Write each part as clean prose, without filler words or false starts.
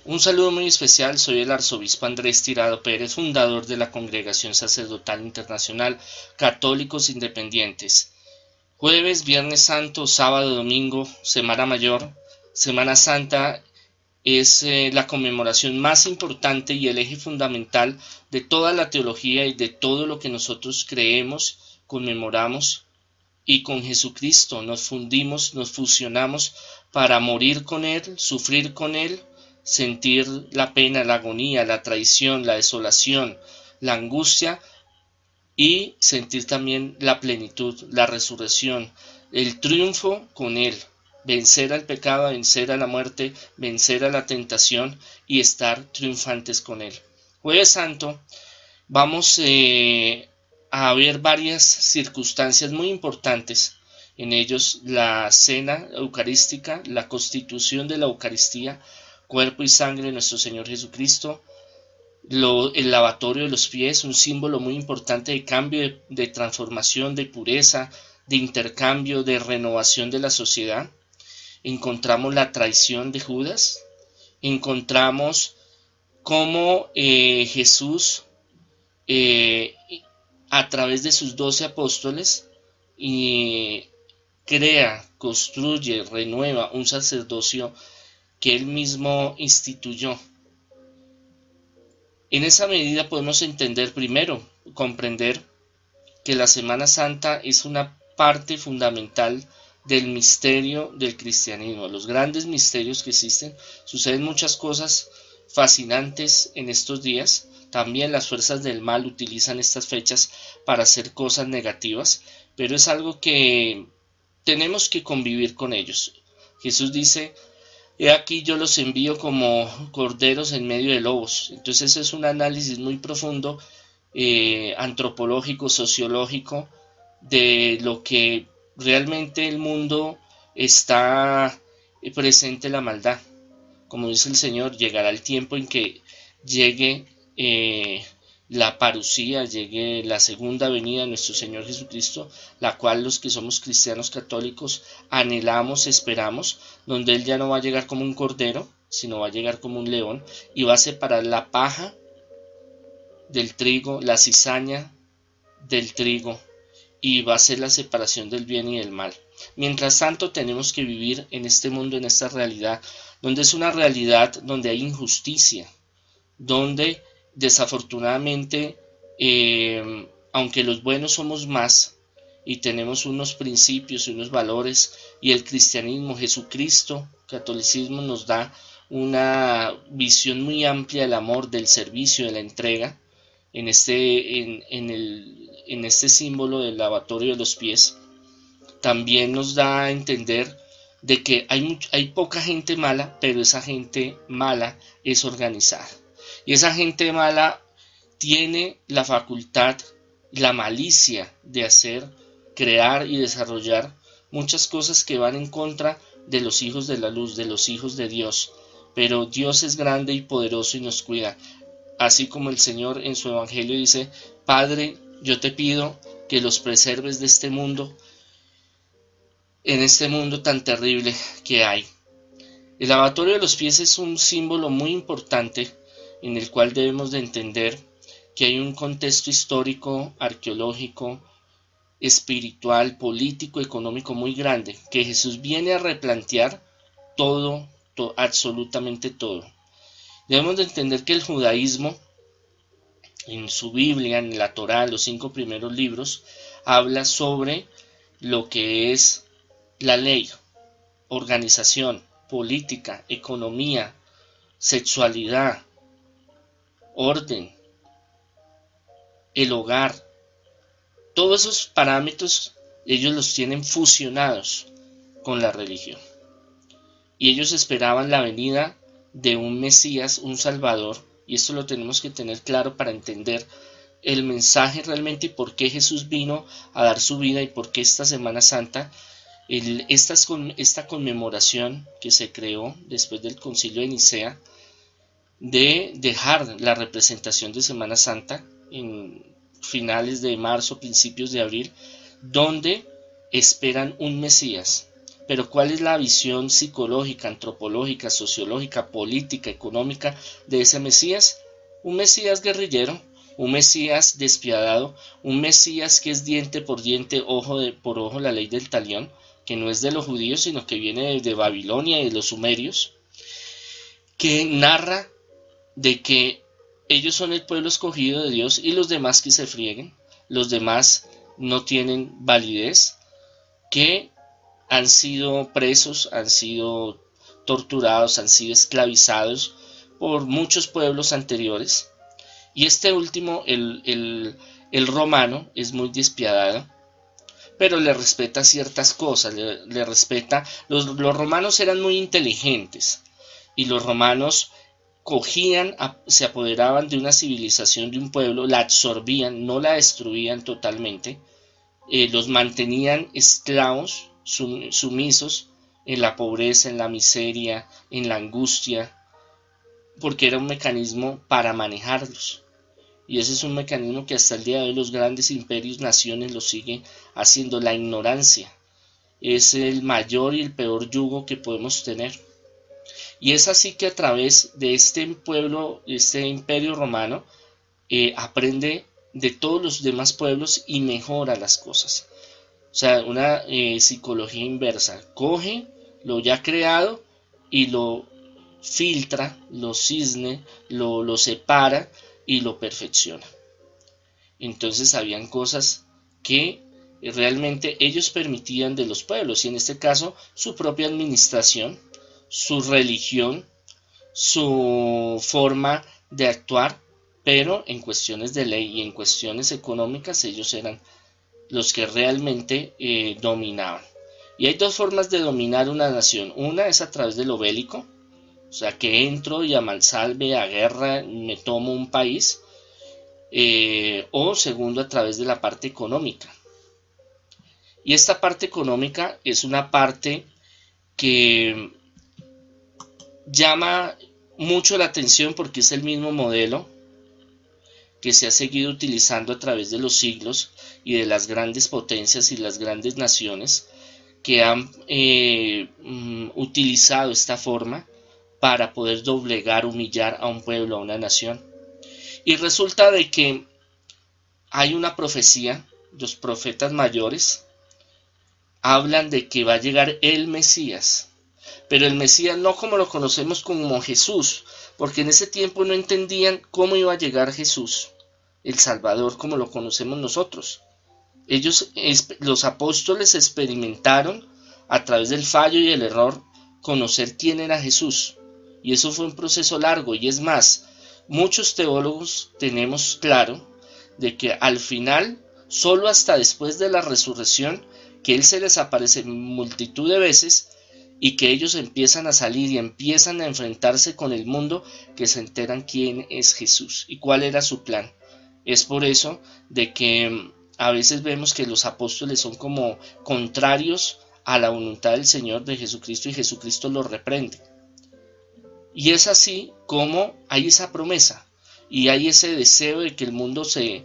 Un saludo muy especial, soy el arzobispo Andrés Tirado Pérez, fundador de la Congregación Sacerdotal Internacional Católicos Independientes. Jueves, Viernes Santo, Sábado, Domingo, Semana Mayor. Semana Santa es la conmemoración más importante y el eje fundamental de toda la teología y de todo lo que nosotros creemos, conmemoramos, y con Jesucristo nos fundimos, nos fusionamos para morir con Él, sufrir con Él, sentir la pena, la agonía, la traición, la desolación, la angustia y sentir también la plenitud, la resurrección, el triunfo con Él, vencer al pecado, vencer a la muerte, vencer a la tentación y estar triunfantes con Él. Jueves Santo, vamos a ver varias circunstancias muy importantes. En ellos la cena eucarística, la constitución de la Eucaristía, cuerpo y sangre de nuestro Señor Jesucristo, el lavatorio de los pies, un símbolo muy importante de cambio, de transformación, de pureza, de intercambio, de renovación de la sociedad. Encontramos la traición de Judas, encontramos cómo Jesús eh, a través de sus 12 apóstoles y crea, construye, renueva un sacerdocio que él mismo instituyó. En esa medida podemos entender primero, comprender que la Semana Santa es una parte fundamental del misterio del cristianismo, los grandes misterios que existen. Suceden muchas cosas fascinantes en estos días. También las fuerzas del mal utilizan estas fechas para hacer cosas negativas, pero es algo que tenemos que convivir con ellos. Jesús dice: he aquí yo los envío como corderos en medio de lobos. Entonces eso es un análisis muy profundo, antropológico, sociológico, de lo que realmente el mundo está presente la maldad. Como dice el Señor, llegará el tiempo en que llegue la parucía, llegue la segunda venida de nuestro Señor Jesucristo, la cual los que somos cristianos católicos anhelamos, esperamos, donde Él ya no va a llegar como un cordero, sino va a llegar como un león y va a separar la paja del trigo, la cizaña del trigo, y va a ser la separación del bien y del mal. Mientras tanto tenemos que vivir en este mundo, en esta realidad, donde es una realidad donde hay injusticia, donde desafortunadamente, aunque los buenos somos más y tenemos unos principios y unos valores, y el cristianismo, Jesucristo, catolicismo nos da una visión muy amplia del amor, del servicio, de la entrega, en este símbolo del lavatorio de los pies, también nos da a entender de que hay poca gente mala, pero esa gente mala es organizada. Y esa gente mala tiene la facultad, la malicia de hacer, crear y desarrollar muchas cosas que van en contra de los hijos de la luz, de los hijos de Dios. Pero Dios es grande y poderoso y nos cuida. Así como el Señor en su Evangelio dice: Padre, yo te pido que los preserves de este mundo, en este mundo tan terrible que hay. El lavatorio de los pies es un símbolo muy importante en el cual debemos de entender que hay un contexto histórico, arqueológico, espiritual, político, económico muy grande, que Jesús viene a replantear todo, absolutamente todo. Debemos de entender que el judaísmo, en su Biblia, en la Torá, los 5 primeros libros, habla sobre lo que es la ley, organización, política, economía, sexualidad, orden, el hogar. Todos esos parámetros ellos los tienen fusionados con la religión. Y ellos esperaban la venida de un Mesías, un Salvador, y esto lo tenemos que tener claro para entender el mensaje realmente y por qué Jesús vino a dar su vida y por qué esta Semana Santa, esta conmemoración que se creó después del Concilio de Nicea, de dejar la representación de Semana Santa en finales de marzo, principios de abril, donde esperan un Mesías. Pero ¿cuál es la visión psicológica, antropológica, sociológica, política, económica de ese Mesías? Un Mesías guerrillero, un Mesías despiadado, un Mesías que es diente por diente, ojo por ojo, la ley del talión, que no es de los judíos, sino que viene de Babilonia y de los sumerios, que narra de que ellos son el pueblo escogido de Dios y los demás que se frieguen, los demás no tienen validez, que han sido presos, han sido torturados, han sido esclavizados por muchos pueblos anteriores. Y este último, el romano, es muy despiadado, pero le respeta ciertas cosas, le respeta. Los romanos eran muy inteligentes y los romanos cogían, se apoderaban de una civilización, de un pueblo, la absorbían, no la destruían totalmente, los mantenían esclavos, sumisos en la pobreza, en la miseria, en la angustia, porque era un mecanismo para manejarlos. Y ese es un mecanismo que hasta el día de hoy los grandes imperios, naciones lo siguen haciendo. La ignorancia es el mayor y el peor yugo que podemos tener. Y es así que a través de este pueblo, este imperio romano, aprende de todos los demás pueblos y mejora las cosas. O sea, una psicología inversa. Coge lo ya creado y lo filtra, lo cisne, lo separa y lo perfecciona. Entonces habían cosas que realmente ellos permitían de los pueblos, y en este caso su propia administración, su religión, su forma de actuar, pero en cuestiones de ley y en cuestiones económicas ellos eran los que realmente dominaban. Y hay dos formas de dominar una nación. Una es a través de lo bélico, o sea, que entro y a mansalve, a guerra, me tomo un país. O segundo, a través de la parte económica. Y esta parte económica es una parte que llama mucho la atención porque es el mismo modelo que se ha seguido utilizando a través de los siglos y de las grandes potencias y las grandes naciones que han utilizado esta forma para poder doblegar, humillar a un pueblo, a una nación. Y resulta de que hay una profecía, los profetas mayores hablan de que va a llegar el Mesías, pero el Mesías no como lo conocemos como Jesús, porque en ese tiempo no entendían cómo iba a llegar Jesús, el Salvador, como lo conocemos nosotros. Ellos, los apóstoles, experimentaron a través del fallo y el error conocer quién era Jesús, y eso fue un proceso largo. Y es más, muchos teólogos tenemos claro de que al final, solo hasta después de la resurrección, que Él se les aparece multitud de veces y que ellos empiezan a salir y empiezan a enfrentarse con el mundo, que se enteran quién es Jesús y cuál era su plan. Es por eso de que a veces vemos que los apóstoles son como contrarios a la voluntad del Señor, de Jesucristo, y Jesucristo los reprende. Y es así como hay esa promesa y hay ese deseo de que el mundo se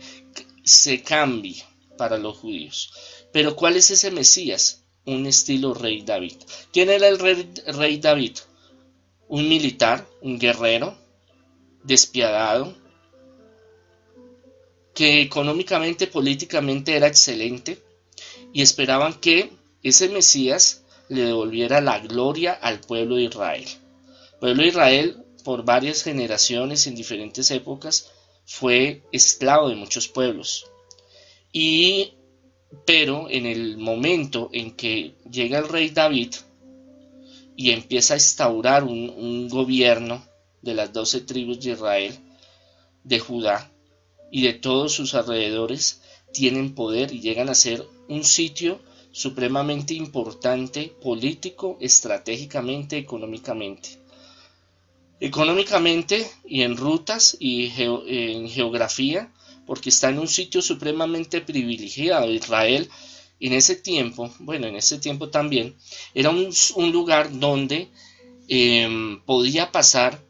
cambie para los judíos. Pero ¿cuál es ese Mesías? Un estilo rey David. ¿Quién era el rey David? Un militar, un guerrero, despiadado, que económicamente, políticamente era excelente, y esperaban que ese Mesías le devolviera la gloria al pueblo de Israel. El pueblo de Israel, por varias generaciones en diferentes épocas, fue esclavo de muchos pueblos. Pero en el momento en que llega el rey David y empieza a instaurar un gobierno de las 12 tribus de Israel, de Judá y de todos sus alrededores, tienen poder y llegan a ser un sitio supremamente importante político, estratégicamente, económicamente. Económicamente y en rutas y en geografía, porque está en un sitio supremamente privilegiado. Israel en ese tiempo también, era un lugar donde podía pasar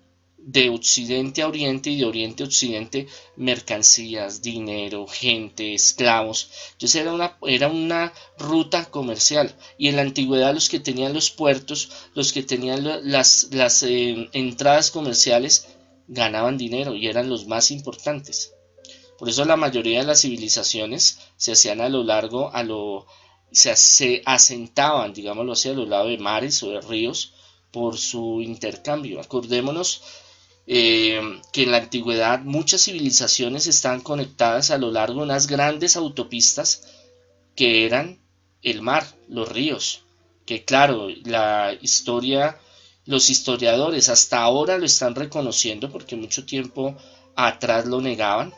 de occidente a oriente y de oriente a occidente mercancías, dinero, gente, esclavos. Entonces era una ruta comercial. Y en la antigüedad los que tenían los puertos, los que tenían las entradas comerciales, ganaban dinero y eran los más importantes. Por eso la mayoría de las civilizaciones se hacían se asentaban, digámoslo así, a lo largo de mares o de ríos por su intercambio. Acordémonos que en la antigüedad muchas civilizaciones estaban conectadas a lo largo de unas grandes autopistas que eran el mar, los ríos, que claro, los historiadores hasta ahora lo están reconociendo porque mucho tiempo atrás lo negaban,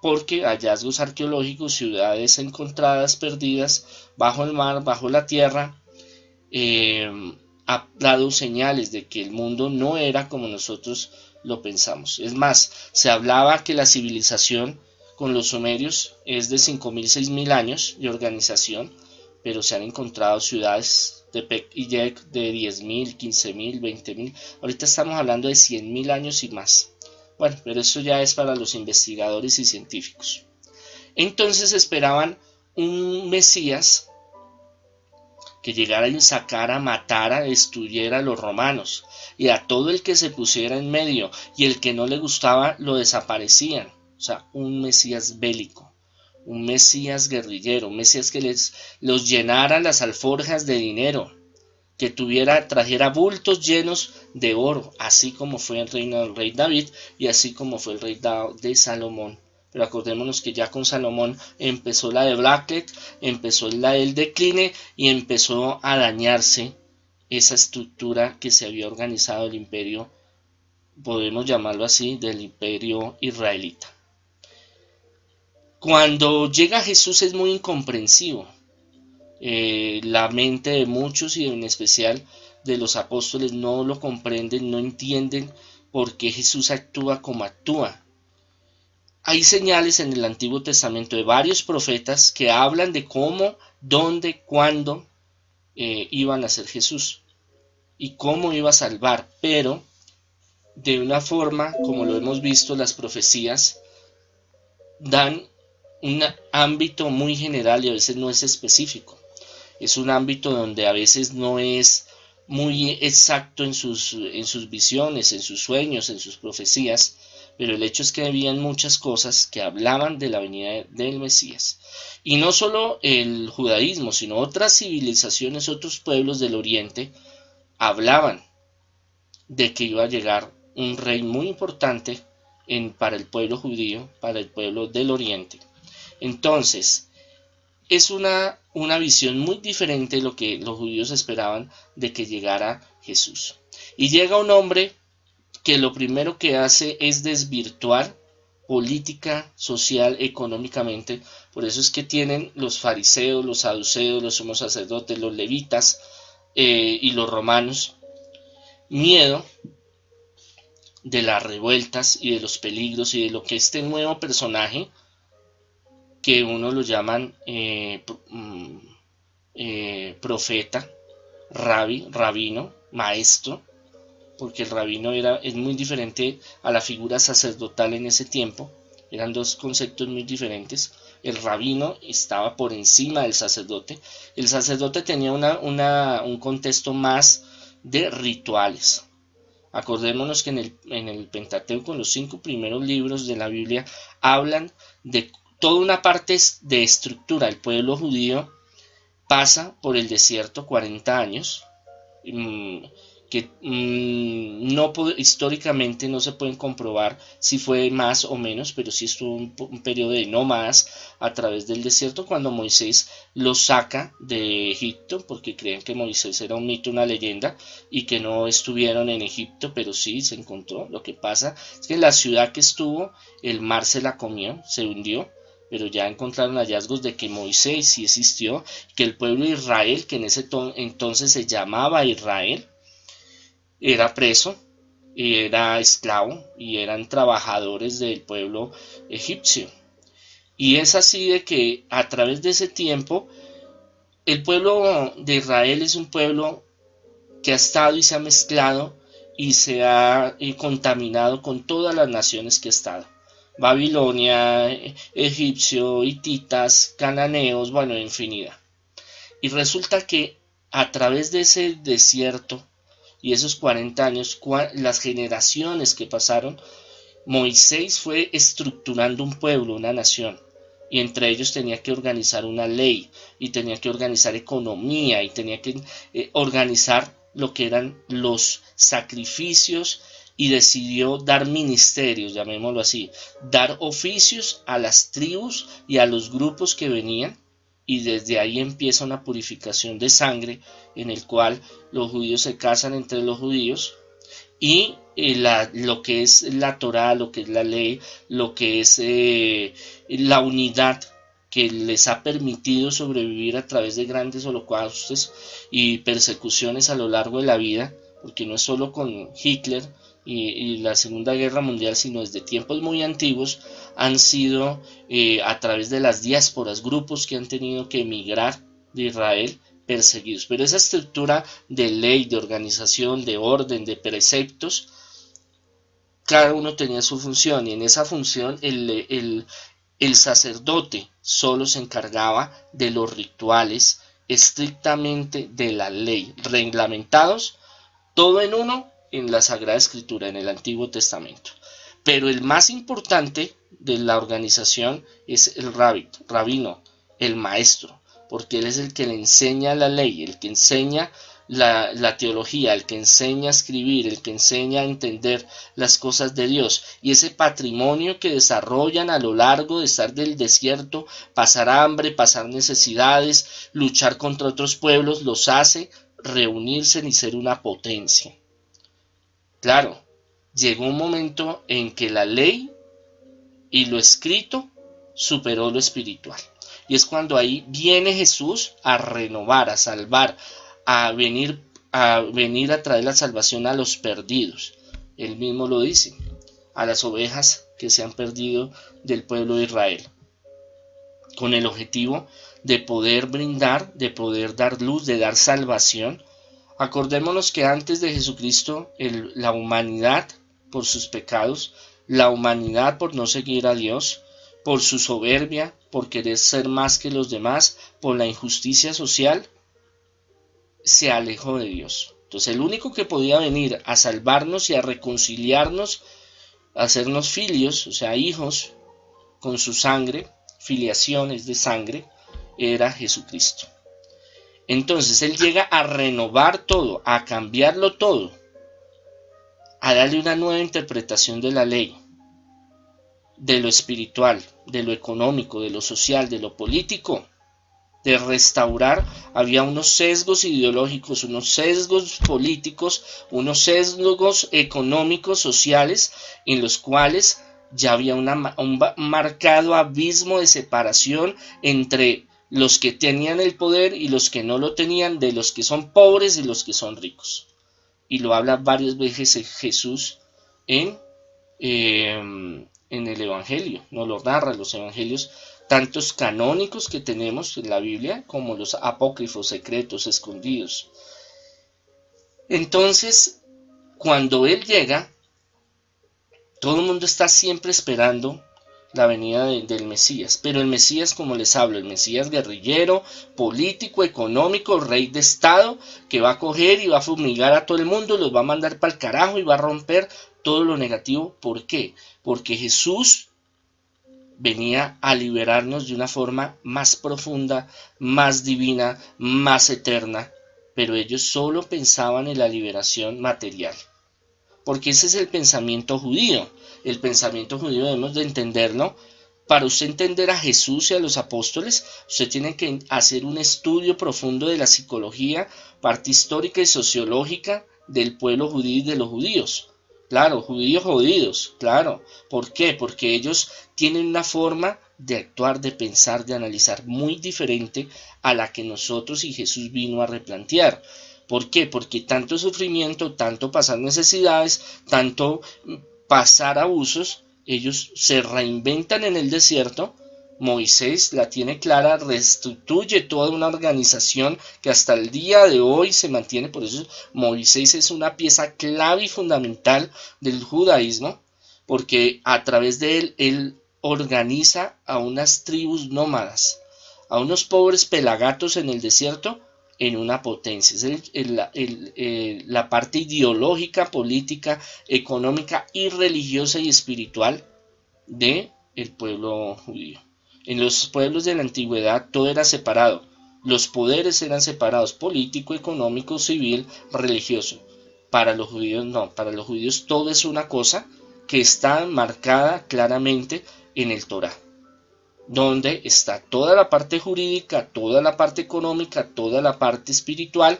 porque hallazgos arqueológicos, ciudades encontradas perdidas bajo el mar, bajo la tierra, ha dado señales de que el mundo no era como nosotros lo pensamos. Es más, se hablaba que la civilización con los sumerios es de 5.000, 6.000 años de organización, pero se han encontrado ciudades de Pek y Yek de 10.000, 15.000, 20.000. Ahorita estamos hablando de 100.000 años y más. Bueno, pero eso ya es para los investigadores y científicos. Entonces esperaban un Mesías que llegara y sacara, matara, destruyera a los romanos, y a todo el que se pusiera en medio, y el que no le gustaba lo desaparecían. O sea, un Mesías bélico, un Mesías guerrillero, un Mesías que los llenara las alforjas de dinero, que trajera bultos llenos de oro, así como fue el reino del rey David y así como fue el reinado de Salomón. Pero acordémonos que ya con Salomón empezó la debacle, empezó el decline y empezó a dañarse esa estructura que se había organizado el imperio, podemos llamarlo así, del imperio israelita. Cuando llega Jesús es muy incomprensivo. La mente de muchos y en especial de los apóstoles no lo comprenden, no entienden por qué Jesús actúa como actúa. Hay señales en el Antiguo Testamento de varios profetas que hablan de cómo, dónde, cuándo iba a nacer Jesús y cómo iba a salvar, pero de una forma, como lo hemos visto, las profecías dan un ámbito muy general y a veces no es específico. Es un ámbito donde a veces no es muy exacto en sus visiones, en sus sueños, en sus profecías, pero el hecho es que habían muchas cosas que hablaban de la venida del Mesías. Y no solo el judaísmo, sino otras civilizaciones, otros pueblos del Oriente, hablaban de que iba a llegar un rey muy importante para el pueblo judío, para el pueblo del Oriente. Entonces, es una visión muy diferente de lo que los judíos esperaban de que llegara Jesús. Y llega un hombre que lo primero que hace es desvirtuar política, social, económicamente. Por eso es que tienen los fariseos, los saduceos, los sumos sacerdotes, los levitas y los romanos miedo de las revueltas y de los peligros y de lo que este nuevo personaje, que uno lo llaman profeta, rabino, maestro, porque el rabino es muy diferente a la figura sacerdotal en ese tiempo, eran dos conceptos muy diferentes. El rabino estaba por encima del sacerdote. El sacerdote tenía un contexto más de rituales. Acordémonos que en el Pentateuco, en los 5 primeros libros de la Biblia, hablan de toda una parte de estructura. El pueblo judío pasa por el desierto 40 años, que históricamente no se pueden comprobar si fue más o menos, pero sí estuvo un periodo de nómadas a través del desierto cuando Moisés los saca de Egipto, porque creen que Moisés era un mito, una leyenda, y que no estuvieron en Egipto, pero sí se encontró. Lo que pasa es que en la ciudad que estuvo, el mar se la comió, se hundió, pero ya encontraron hallazgos de que Moisés sí existió, que el pueblo de Israel, que en ese entonces se llamaba Israel, era preso, era esclavo y eran trabajadores del pueblo egipcio. Y es así de que a través de ese tiempo el pueblo de Israel es un pueblo que ha estado y se ha mezclado y se ha contaminado con todas las naciones que ha estado. Babilonia, egipcio, hititas, cananeos, bueno, infinidad. Y resulta que a través de ese desierto y esos 40 años, las generaciones que pasaron, Moisés fue estructurando un pueblo, una nación, y entre ellos tenía que organizar una ley, y tenía que organizar economía, y tenía que organizar lo que eran los sacrificios, y decidió dar ministerios, llamémoslo así, dar oficios a las tribus y a los grupos que venían, y desde ahí empieza una purificación de sangre en el cual los judíos se casan entre los judíos y lo que es la Torá, lo que es la ley, lo que es la unidad que les ha permitido sobrevivir a través de grandes holocaustos y persecuciones a lo largo de la vida, porque no es solo con Hitler y la Segunda Guerra Mundial, sino desde tiempos muy antiguos, han sido a través de las diásporas, grupos que han tenido que emigrar de Israel, perseguidos. Pero esa estructura de ley, de organización, de orden, de preceptos, cada uno tenía su función, y en esa función el sacerdote solo se encargaba de los rituales estrictamente de la ley, reglamentados, todo en uno en la Sagrada Escritura, en el Antiguo Testamento. Pero el más importante de la organización es el rabino, el maestro, porque él es el que le enseña la ley, el que enseña la teología, el que enseña a escribir, el que enseña a entender las cosas de Dios, y ese patrimonio que desarrollan a lo largo de estar del desierto, pasar hambre, pasar necesidades, luchar contra otros pueblos, los hace reunirse y ser una potencia. Claro, llegó un momento en que la ley y lo escrito superó lo espiritual. Y es cuando ahí viene Jesús a renovar, a salvar, a venir a traer la salvación a los perdidos. Él mismo lo dice, a las ovejas que se han perdido del pueblo de Israel, con el objetivo de poder brindar, de poder dar luz, de dar salvación. Acordémonos que antes de Jesucristo la humanidad, por sus pecados, la humanidad por no seguir a Dios, por su soberbia, por querer ser más que los demás, por la injusticia social, se alejó de Dios. Entonces el único que podía venir a salvarnos y a reconciliarnos, a hacernos filios, o sea, hijos, con su sangre, filiaciones de sangre, era Jesucristo. Entonces él llega a renovar todo, a cambiarlo todo, a darle una nueva interpretación de la ley, de lo espiritual, de lo económico, de lo social, de lo político, de restaurar. Había unos sesgos ideológicos, unos sesgos políticos, unos sesgos económicos, sociales, en los cuales ya había un marcado abismo de separación entre los que tenían el poder y los que no lo tenían, de los que son pobres y los que son ricos. Y lo habla varias veces Jesús en el Evangelio, nos lo narra los Evangelios, tantos canónicos que tenemos en la Biblia como los apócrifos, secretos, escondidos. Entonces, cuando Él llega, todo el mundo está siempre esperando la venida del Mesías, pero el Mesías, como les hablo, el Mesías guerrillero, político, económico, rey de estado, que va a coger y va a fumigar a todo el mundo, los va a mandar para el carajo y va a romper todo lo negativo. ¿Por qué? Porque Jesús venía a liberarnos de una forma más profunda, más divina, más eterna, pero ellos solo pensaban en la liberación material. Porque ese es el pensamiento judío. El pensamiento judío debemos de entenderlo. Para usted entender a Jesús y a los apóstoles, usted tiene que hacer un estudio profundo de la psicología, parte histórica y sociológica del pueblo judío y de los judíos. Claro, judíos jodidos, claro. ¿Por qué? Porque ellos tienen una forma de actuar, de pensar, de analizar muy diferente a la que nosotros y Jesús vino a replantear. ¿Por qué? Porque tanto sufrimiento, tanto pasar necesidades, tanto pasar abusos, ellos se reinventan en el desierto, Moisés la tiene clara, restituye toda una organización que hasta el día de hoy se mantiene. Por eso Moisés es una pieza clave y fundamental del judaísmo, porque a través de él organiza a unas tribus nómadas, a unos pobres pelagatos en el desierto, en una potencia. Es la parte ideológica, política, económica y religiosa y espiritual del pueblo judío. En los pueblos de la antigüedad todo era separado. Los poderes eran separados: político, económico, civil, religioso. Para los judíos no. Para los judíos todo es una cosa que está marcada claramente en el Torá, donde está toda la parte jurídica, toda la parte económica, toda la parte espiritual,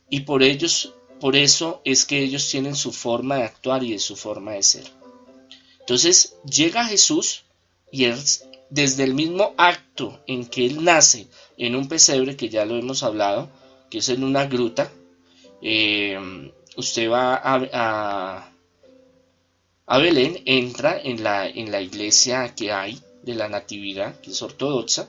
y por eso es que ellos tienen su forma de actuar y de su forma de ser. Entonces llega Jesús y él, desde el mismo acto en que él nace en un pesebre, que ya lo hemos hablado, que es en una gruta, usted va a Belén, entra en la iglesia que hay de la Natividad, que es ortodoxa,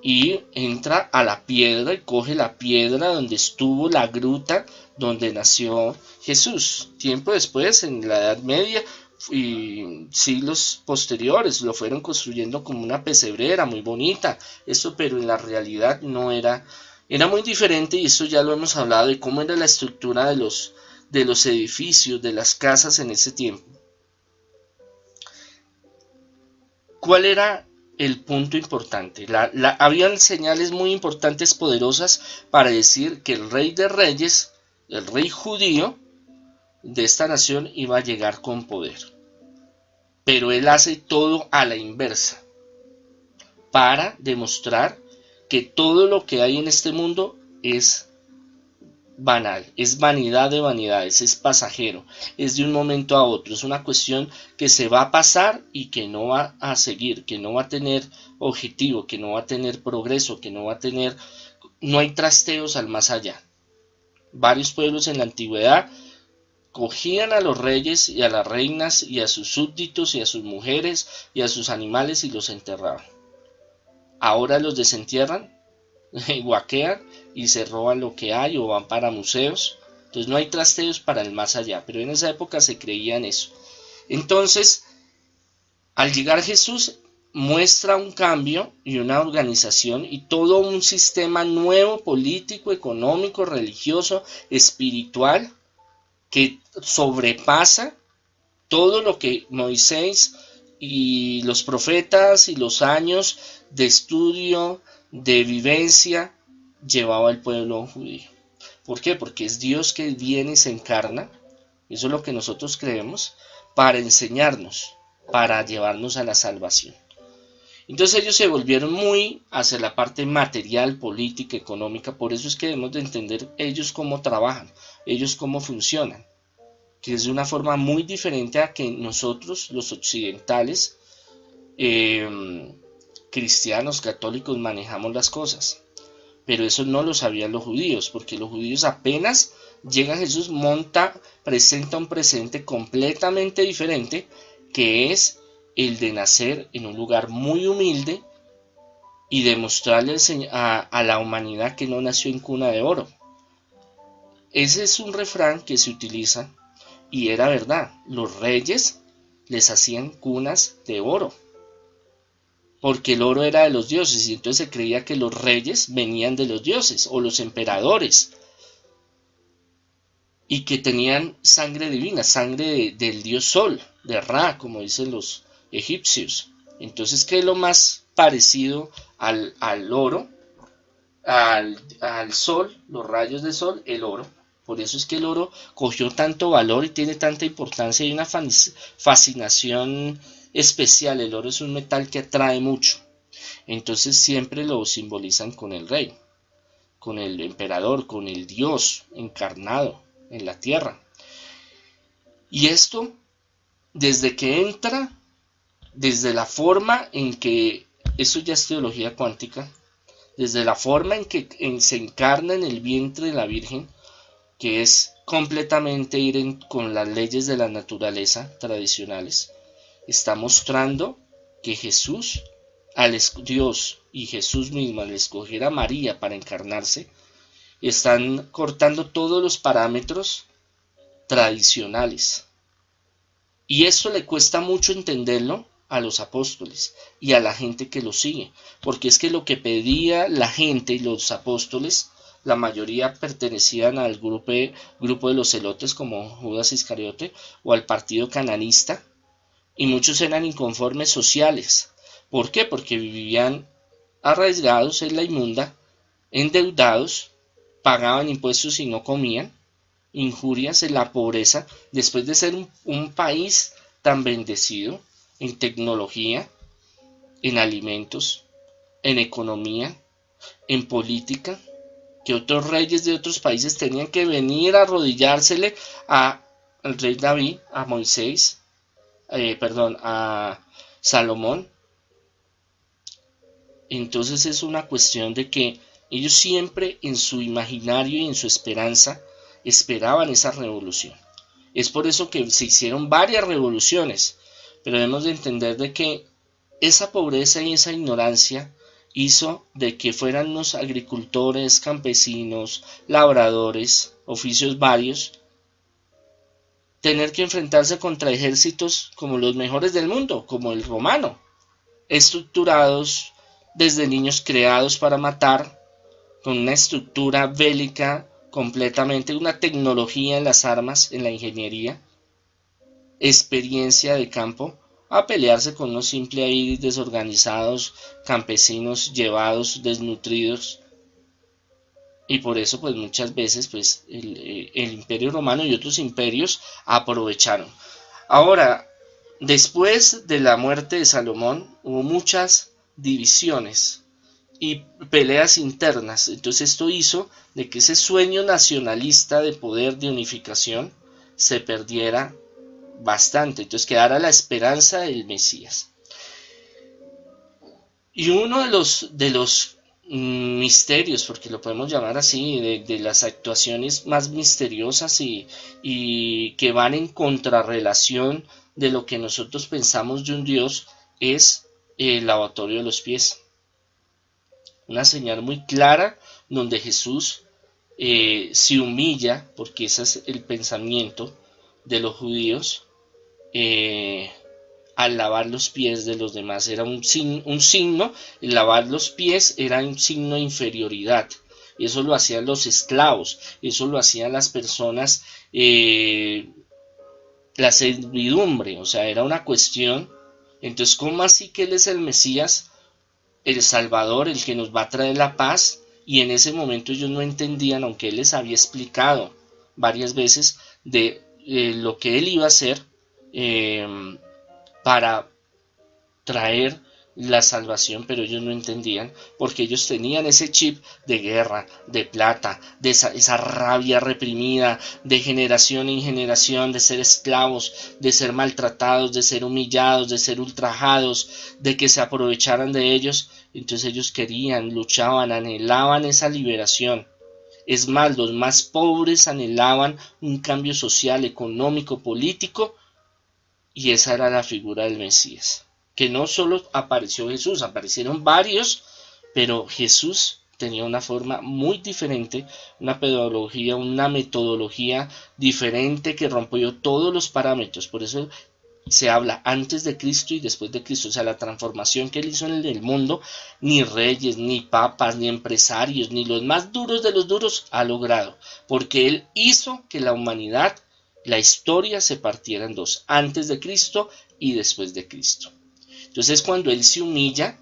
y entra a la piedra y coge la piedra donde estuvo la gruta donde nació Jesús. Tiempo después, en la Edad Media y siglos posteriores, lo fueron construyendo como una pesebrera muy bonita, eso, pero en la realidad no era muy diferente, y eso ya lo hemos hablado de cómo era la estructura de los edificios, de las casas en ese tiempo. ¿Cuál era el punto importante? Habían señales muy importantes, poderosas, para decir que el rey de reyes, el rey judío de esta nación, iba a llegar con poder. Pero él hace todo a la inversa, para demostrar que todo lo que hay en este mundo es banal, es vanidad de vanidades, es pasajero, es de un momento a otro, es una cuestión que se va a pasar y que no va a seguir, que no va a tener objetivo, que no va a tener progreso, que no hay trasteos al más allá. Varios pueblos en la antigüedad cogían a los reyes y a las reinas y a sus súbditos y a sus mujeres y a sus animales y los enterraban. Ahora los desentierran, guaquean y se roban lo que hay o van para museos. Entonces no hay trasteos para el más allá, pero en esa época se creía en eso. Entonces, al llegar Jesús, muestra un cambio y una organización y todo un sistema nuevo, político, económico, religioso, espiritual, que sobrepasa todo lo que Moisés y los profetas y los años de estudio, de vivencia, llevaba el pueblo judío. ¿Por qué? Porque es Dios que viene y se encarna, eso es lo que nosotros creemos, para enseñarnos, para llevarnos a la salvación. Entonces ellos se volvieron muy hacia la parte material, política, económica. Por eso es que debemos de entender ellos cómo trabajan, ellos cómo funcionan, que es de una forma muy diferente a que nosotros, los occidentales, cristianos, católicos, manejamos las cosas. Pero eso no lo sabían los judíos, porque los judíos apenas llega Jesús, presenta un presente completamente diferente, que es el de nacer en un lugar muy humilde y demostrarle a la humanidad que no nació en cuna de oro. Ese es un refrán que se utiliza y era verdad. Los reyes les hacían cunas de oro, porque el oro era de los dioses, y entonces se creía que los reyes venían de los dioses o los emperadores, y que tenían sangre divina, sangre del dios Sol, de Ra, como dicen los egipcios. Entonces, ¿qué es lo más parecido al oro? Al sol, los rayos del sol, el oro. Por eso es que el oro cogió tanto valor y tiene tanta importancia y una fascinación especial. El oro es un metal que atrae mucho. Entonces siempre lo simbolizan con el rey, con el emperador, con el Dios encarnado en la tierra. Y esto, desde que entra, desde la forma en que, eso ya es teología cuántica, desde la forma en que se encarna en el vientre de la Virgen, que es completamente ir con las leyes de la naturaleza tradicionales, está mostrando que Jesús Dios y Jesús mismo al escoger a María para encarnarse, están cortando todos los parámetros tradicionales. Y esto le cuesta mucho entenderlo a los apóstoles y a la gente que lo sigue, porque es que lo que pedía la gente y los apóstoles, la mayoría pertenecían al grupo de los celotes como Judas Iscariote o al partido cananista, y muchos eran inconformes sociales. ¿Por qué? Porque vivían arraigados en la inmunda, endeudados, pagaban impuestos y no comían, injurias en la pobreza, después de ser un país tan bendecido en tecnología, en alimentos, en economía, en política, que otros reyes de otros países tenían que venir a arrodillársele al rey David, a Moisés, a Salomón. Entonces es una cuestión de que ellos siempre en su imaginario y en su esperanza esperaban esa revolución. Es por eso que se hicieron varias revoluciones, pero debemos de entender de que esa pobreza y esa ignorancia hizo de que fueran los agricultores, campesinos, labradores, oficios varios, tener que enfrentarse contra ejércitos como los mejores del mundo, como el romano, estructurados desde niños creados para matar, con una estructura bélica completamente, una tecnología en las armas, en la ingeniería, experiencia de campo, a pelearse con unos simples ahí desorganizados, campesinos llevados, desnutridos. Y por eso pues muchas veces pues el Imperio Romano y otros imperios aprovecharon. Ahora, después de la muerte de Salomón hubo muchas divisiones y peleas internas. Entonces esto hizo de que ese sueño nacionalista de poder, de unificación, se perdiera bastante. Entonces quedara la esperanza del Mesías. Y uno de los misterios, porque lo podemos llamar así, de las actuaciones más misteriosas y que van en contrarrelación de lo que nosotros pensamos de un Dios, es el lavatorio de los pies. Una señal muy clara donde Jesús se humilla, porque ese es el pensamiento de los judíos, al lavar los pies de los demás. Era un signo, el lavar los pies era un signo de inferioridad. Eso lo hacían los esclavos, eso lo hacían las personas, la servidumbre, o sea, era una cuestión. Entonces, ¿cómo así que Él es el Mesías, el Salvador, el que nos va a traer la paz? Y en ese momento ellos no entendían, aunque Él les había explicado varias veces de lo que Él iba a hacer para traer la salvación, pero ellos no entendían, porque ellos tenían ese chip de guerra, de plata, de esa rabia reprimida, de generación en generación, de ser esclavos, de ser maltratados, de ser humillados, de ser ultrajados, de que se aprovecharan de ellos. Entonces ellos querían, luchaban, anhelaban esa liberación. Es más, los más pobres anhelaban un cambio social, económico, político, y esa era la figura del Mesías. Que no solo apareció Jesús, aparecieron varios, pero Jesús tenía una forma muy diferente, una pedagogía, una metodología diferente que rompió todos los parámetros. Por eso se habla antes de Cristo y después de Cristo. O sea, la transformación que Él hizo en el mundo, ni reyes, ni papas, ni empresarios, ni los más duros de los duros ha logrado. Porque Él hizo que la humanidad, la historia se partiera en dos, antes de Cristo y después de Cristo. Entonces cuando Él se humilla,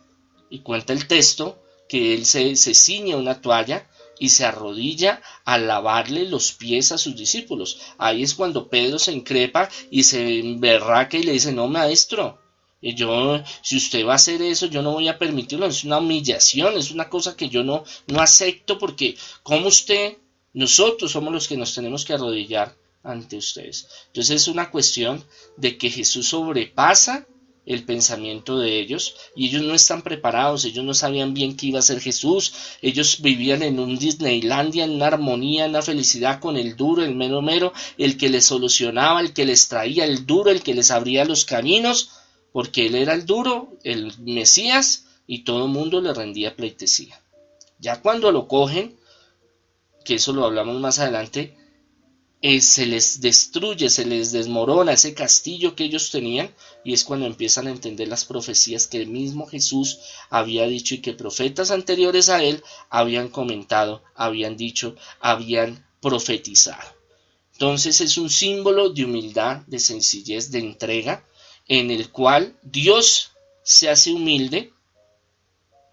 y cuenta el texto, que Él se ciñe una toalla y se arrodilla a lavarle los pies a sus discípulos. Ahí es cuando Pedro se increpa y se emberraca y le dice: no, maestro, si usted va a hacer eso, yo no voy a permitirlo. Es una humillación, es una cosa que yo no acepto, porque como nosotros somos los que nos tenemos que arrodillar ante ustedes. Entonces es una cuestión de que Jesús sobrepasa el pensamiento de ellos, y ellos no están preparados, ellos no sabían bien qué iba a ser Jesús. Ellos vivían en un Disneylandia, en una armonía, en una felicidad con el duro, el mero mero, el que les solucionaba, el que les traía, el duro, el que les abría los caminos, porque Él era el duro, el Mesías, y todo el mundo le rendía pleitesía. Ya cuando lo cogen, que eso lo hablamos más adelante, se les destruye, se les desmorona ese castillo que ellos tenían, y es cuando empiezan a entender las profecías que el mismo Jesús había dicho y que profetas anteriores a él habían comentado, habían dicho, habían profetizado. Entonces es un símbolo de humildad, de sencillez, de entrega, en el cual Dios se hace humilde,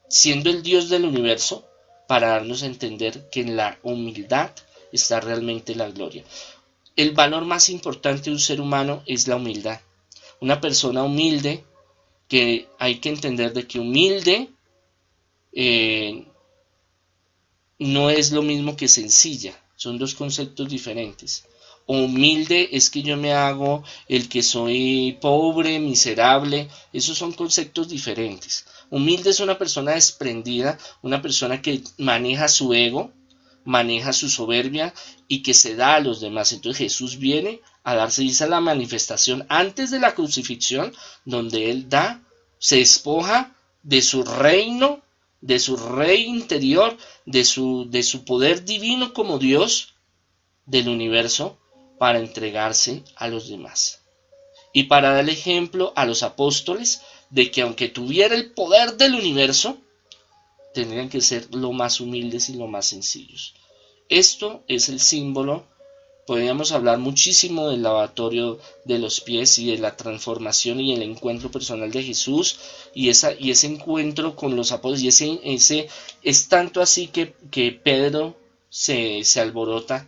siendo el Dios del universo, para darnos a entender que en la humildad está realmente la gloria. El valor más importante de un ser humano es la humildad. Una persona humilde, que hay que entender de que humilde no es lo mismo que sencilla, son dos conceptos diferentes. Humilde es que yo me hago el que soy pobre, miserable, esos son conceptos diferentes. Humilde es una persona desprendida, una persona que maneja su ego, maneja su soberbia y que se da a los demás. Entonces Jesús viene a darse, dice, la manifestación antes de la crucifixión, donde Él da, se despoja de su reino, de su rey interior, de su poder divino como Dios del universo, para entregarse a los demás. Y para dar ejemplo a los apóstoles de que aunque tuviera el poder del universo, tendrían que ser lo más humildes y lo más sencillos. Esto es el símbolo. Podríamos hablar muchísimo del lavatorio de los pies y de la transformación y el encuentro personal de Jesús y ese encuentro con los apóstoles. Y ese es tanto así que Pedro se alborota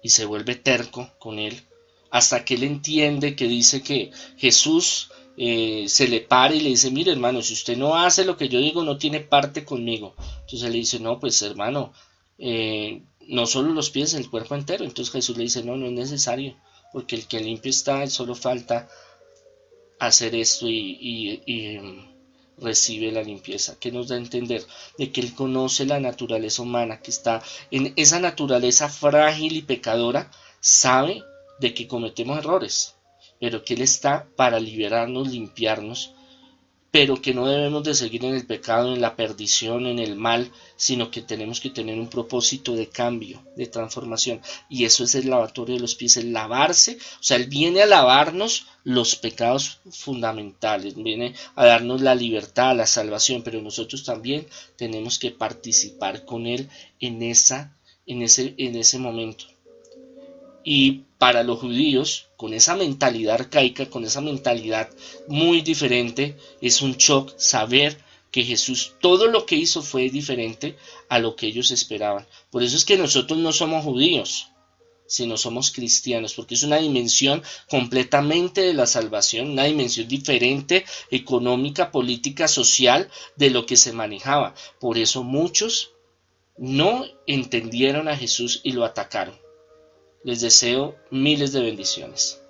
y se vuelve terco con él, hasta que él entiende que dice que Jesús se le para y le dice, mire hermano, si usted no hace lo que yo digo, no tiene parte conmigo. Entonces él le dice, no, pues hermano, no solo los pies, el cuerpo entero. Entonces Jesús le dice, no, no es necesario, porque el que limpio está, solo falta hacer esto y recibe la limpieza, que nos da a entender de que Él conoce la naturaleza humana, que está en esa naturaleza frágil y pecadora, sabe de que cometemos errores, pero que Él está para liberarnos, limpiarnos, pero que no debemos de seguir en el pecado, en la perdición, en el mal, sino que tenemos que tener un propósito de cambio, de transformación, y eso es el lavatorio de los pies, el lavarse. O sea, Él viene a lavarnos los pecados fundamentales, viene a darnos la libertad, la salvación, pero nosotros también tenemos que participar con Él en ese momento. Y para los judíos, con esa mentalidad arcaica, con esa mentalidad muy diferente, es un shock saber que Jesús, todo lo que hizo fue diferente a lo que ellos esperaban. Por eso es que nosotros no somos judíos, sino somos cristianos, porque es una dimensión completamente de la salvación, una dimensión diferente, económica, política, social, de lo que se manejaba. Por eso muchos no entendieron a Jesús y lo atacaron. Les deseo miles de bendiciones.